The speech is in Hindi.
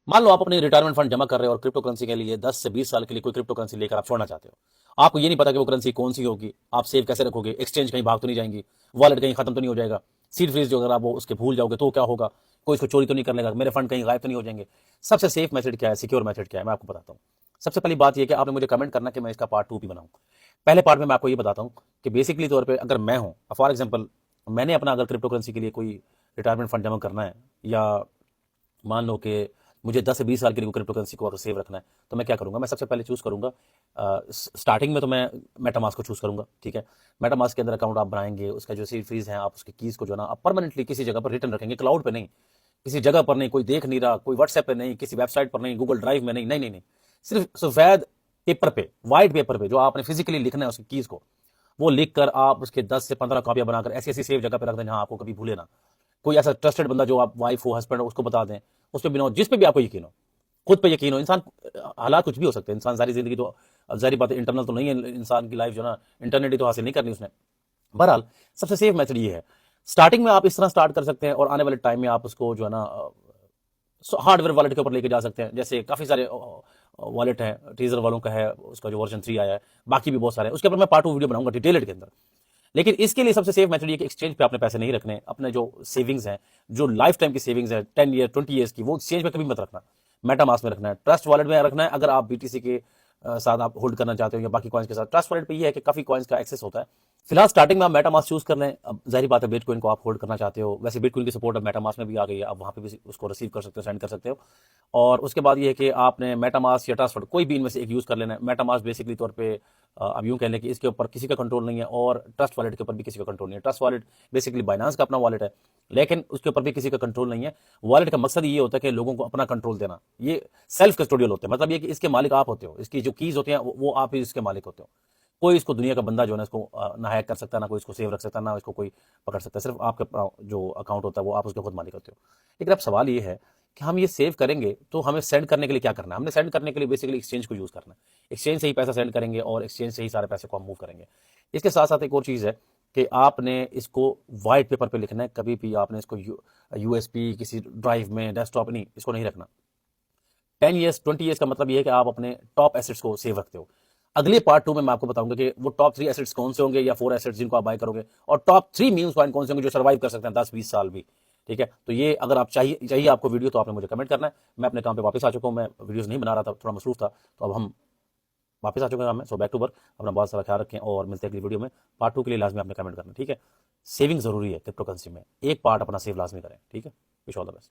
मान लो आप अपनी रिटायरमेंट फंड जमा कर रहे हो और क्रिप्टो करेंसी के लिए 10 से 20 साल के लिए कोई क्रिप्टो करेंसी लेकर आप छोड़ना चाहते हो। आपको ये नहीं पता कि वो करेंसी कौन सी होगी, आप सेव कैसे रखोगे, एक्सचेंज कहीं भाग तो नहीं जाएंगी, वॉलेट कहीं खत्म तो नहीं हो जाएगा, सीड फ्रीज जो अगर आप वो उसके भूल जाओगे तो क्या होगा, कोई इसको चोरी तो नहीं कर लेगा, मेरे फंड कहीं गायब तो नहीं हो जाएंगे। सबसे सेफ मेथड क्या है, सिक्योर मेथड क्या है, मैं आपको बताता हूँ। सबसे पहली बात यह कि आपने मुझे कमेंट करना कि मैं इसका पार्ट 2 भी बनाऊं। पहले पार्ट में मैं आपको ये बताता हूँ कि बेसिकली तौर पर अगर मैं हूँ, फॉर एग्जाम्पल मैंने अपना अगर क्रिप्टो करेंसी के लिए कोई रिटायरमेंट फंड जमा करना है, या मान लो कि मुझे 10 से 20 साल के लिए क्रिप्टो करेंसी को अगर सेव रखना है, तो मैं क्या करूंगा, मैं सबसे पहले चूज करूंगा स्टार्टिंग में तो मैं मेटामास्क को चूज करूंगा। ठीक है, मेटामास्क के अंदर अकाउंट आप बनाएंगे, उसका जो सीड फ्रीज है आप उसकी कीज को जो ना आप परमानेंटली किसी जगह पर रिटर्न रखेंगे, क्लाउड पे नहीं, किसी जगह पर नहीं, कोई देख नहीं रहा, कोई व्हाट्सएप पे नहीं, किसी वेबसाइट पर नहीं, गूगल ड्राइव में नहीं, नहीं नहीं नहीं, सिर्फ सफेद पेपर पे, व्हाइट पेपर पे जो आपने फिजिकली लिखना है उसकी कीज को, वो लिख कर आप उसके 10 से 15 कॉपियां बनाकर ऐसी ऐसी सेफ जगह पे रख दें जहां आपको कभी भूले ना। कोई ऐसा ट्रस्टेड बंदा जो आप वाइफ हो, हस्बैंड हो, उसको बता दें, उस पर बिना जिस पे भी आपको यकीन हो, खुद पे यकीन हो। इंसान हालात कुछ भी हो सकते हैं, इंसान सारी जिंदगी तो जाहिर बात है इंटरनल तो नहीं है इंसान की लाइफ जो ना, इंटरनेट ही तो हासिल नहीं करनी उसने। बहरहाल सबसे सेफ मेथड ये है, स्टार्टिंग में आप इस तरह स्टार्ट कर सकते हैं और आने वाले टाइम में आप उसको जो है ना हार्डवेयर वॉलेट के ऊपर लेके जा सकते हैं। जैसे काफी सारे वॉलेट है, टीजर वालों का है, उसका जो वर्जन 3 आया है, बाकी भी बहुत सारे हैं, उसके ऊपर मैं पार्ट 2 वीडियो बनाऊंगा डिटेल्ड के अंदर। लेकिन इसके लिए सबसे सेफ मेथड ये कि एक्सचेंज पे आपने पैसे नहीं रखने, अपने जो सेविंग्स हैं, जो लाइफ टाइम की सेविंग्स है 10 ईयर 20 ईयर्स की, वो एक्सचेंज पे कभी मत रखना, मेटामास्क में रखना है, ट्रस्ट वॉलेट में रखना है। अगर आप बीटीसी के साथ आप होल्ड करना चाहते हो या बाकी कॉइन्स के साथ, ट्रस्ट वॉलेट पे ये है कि काफी कॉइन्स का एक्सेस होता है। फिलहाल स्टार्टिंग में आप मेटामास्क चूज कर लें। अब जाहिर बात है बिटकॉइन को आप होल्ड करना चाहते हो, वैसे बिटकॉइन की सपोर्ट अब मेटामास्क में भी आ गई है, आप वहां पे भी उसको रिसीव कर सकते हो, सेंड कर सकते हो। और उसके बाद ये है कि आपने मेटामास्क या ट्रस्ट वॉलेट कोई भी इनमें से एक यूज कर लेना है। मेटामास्क बेसिकली तौर पे अब यूं कह लें कि इसके ऊपर किसी का कंट्रोल नहीं है, और ट्रस्ट वॉलेट के ऊपर भी किसी का कंट्रोल नहीं है। ट्रस्ट वॉलेट बेसिकली बाइनांस का अपना वॉलेट है, लेकिन उसके ऊपर भी किसी का कंट्रोल नहीं है। वॉलेट का मकसद ये होता है कि लोगों को अपना कंट्रोल देना। ये सेल्फ कस्टोडियल होते हैं, मतलब ये कि इसके मालिक आप होते हो, इसकी जो कीज होती हैं वो आप ही इसके मालिक होते हो। कोई इसको दुनिया का बंदा जो है ना इसको ना हैक कर सकता, ना कोई इसको सेव रख सकता, ना इसको कोई पकड़ सकता। सिर्फ आपके जो अकाउंट होता है वो आप उसके खुद मालिक होते हो। लेकिन अब सवाल ये है कि हम ये सेव करेंगे तो हमें सेंड करने के लिए क्या करना है। हमने सेंड करने के लिए बेसिकली एक्सचेंज को यूज करना है, एक्सचेंज से ही पैसा सेंड करेंगे और एक्सचेंज से ही सारे पैसे को हम मूव करेंगे। इसके साथ साथ एक और चीज है कि आपने इसको व्हाइट पेपर पे लिखना है, कभी भी आपने इसको यूएसपी किसी ड्राइव में, डेस्कटॉप नहीं, इसको नहीं रखना। 10 ईयर्स 20 ईयर्स का मतलब ये है कि आप अपने टॉप एसेट्स को सेव रखते हो। अगले पार्ट 2 में मैं आपको बताऊंगा कि वो टॉप 3 एसेट्स कौन से होंगे या 4 एसेट्स जिनको आप बाय करोगे, और टॉप 3 मीम्स कॉइन कौन से होंगे जो सर्वाइव कर सकते हैं 10-20 साल भी। ठीक है, तो ये अगर आप चाहिए आपको वीडियो, तो आपने मुझे कमेंट करना है। मैं अपने काम पे वापस आ चुका हूँ, मैं वीडियोस नहीं बना रहा था, थोड़ा मसरूफ था, तो अब हम वापस आ चुके हैं काम में। सो बैक टू वर्क, अपना बहुत सारा ख्याल रखें और मिलते हैं अगली वीडियो में। पार्ट 2 के लिए लाजमी आपने कमेंट करना, ठीक है। सेविंग जरूरी है क्रिप्टो करेंसी में, एक पार्ट अपना सेव लाजमी करें, ठीक है। Wish all the best.